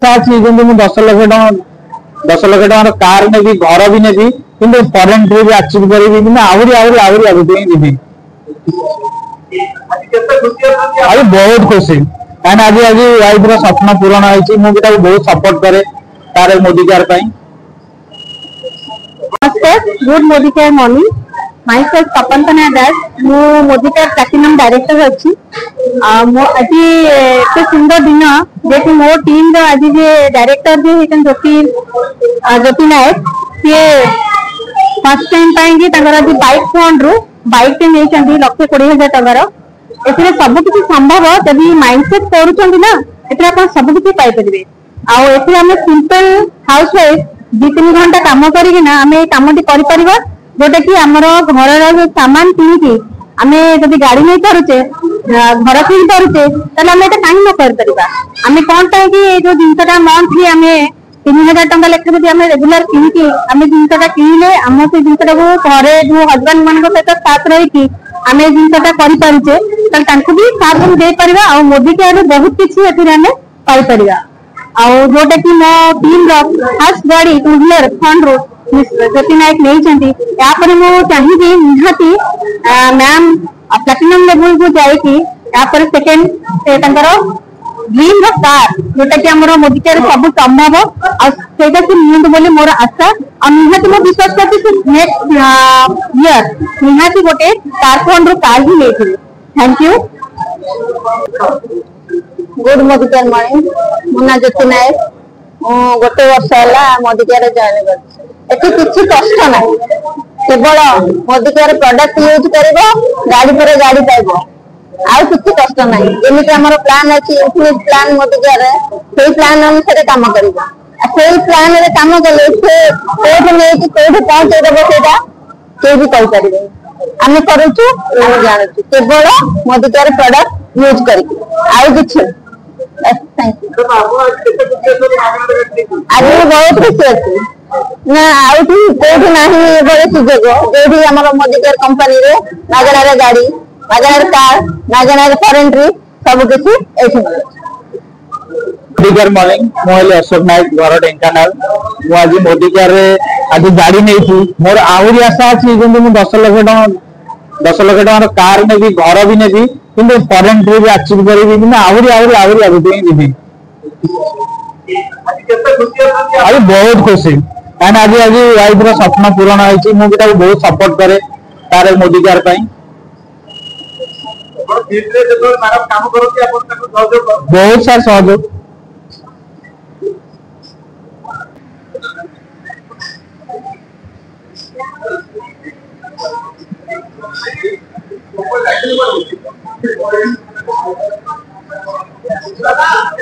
मुझे 10 लाख कार ने घर भी नेबी कि फरेन ट्रिप अचीव करी आहरी आहरी आहरी आगे जी आज बहुत खुशी कहीं आज आज वाइफ स्वप्न पूरण होती मुझे बहुत सपोर्ट करे तार Modi care good Modi care morning myself तपंतना दास मु मोदी केयर प्लैटिनम डायरेक्टर अच्छी आज एत सुंदर दिन जे मो टीम आज जे डायरेक्टर जे ज्योति नायक सी फर्स्ट टाइम आज बाइक फंड रु बाइक नहीं 1,20,000 टकर ए सब किसी संभव जब माइंडसेट कर सब किसी पाइपर आम सिंपल हाउस वाइफ 2-3 घंटा कम करमटी कर जोटा कि आमर घर सामान किणी आम जब गाड़ी नहीं पारुचे घर किणी पारुचे आम ये कहीं न कर आम कौन कि जो जिनसा मंथली आम 3,000 टंका लेखे जब आम रेगुलर किणी आम जिनसा किणिले आम से जिनसा को घरे जो हजबांड मान सहित साथ रही आम जिनसा कर भी साथ दे पार आ मोदी केयर बहुत किसी पाइपर जोटा कि मो टीम फर्स्ट गाड़ी 2 व्हीलर फंड रो ज्योति नायक नहीं चाहिए निहाती मैम प्लैटिनम लेवल को जापर सेकेंड ड्रीम कार जोटा कि मोदी केयर सब संभव आटा से नियंतु बोली मोर आशा और निहाती मो विश्वास करती नेक्स्ट ईयर निहाती गोटे कार फंड रो कार ही ले thank you good Modi care morning मुना ज्योति नायक गोटे वर्ष है मोदी केयर जॉइन कर किसी कष्ट ना केवल मोदी केयर प्रोडक्ट यूज कर गाड़ी पर गाड़ी पाइब आउ किसी कष्ट ना जमी प्लान अच्छी इन्फिनिट प्लान मोदी केयर से प्लान अनुसार कम कर प्लान कम कले कौटी पहुंचे देव से के भी कहीपर आम करुचु आम जानू केवल मोदी केयर प्रोडक्ट यूज कर आज बहुत खुशी अच्छी ना आउटी ना सुजोग जो आम मोदी केयर कंपनी मागणार गाड़ी मागणार कार मागणार फॉरेन ट्रिप सब किसी केयर मॉर्निंग मुझे अशोक नायक घर ढेंकानाल आज मोदी केयर आज गाड़ी नहीं मोर आहरी आशा अच्छी 10 लाख टकर कार नेबी घर भी नेबी कि फरेन ट्रिप अचीव करी आहरी आहरी आहरी आगे जी आज बहुत खुशी कहीं आज आज वाइफ स्वप्न पूरण होती मुझे बहुत सपोर्ट करे तार मोदी केयर बहुत सारा सहयोग Thank you.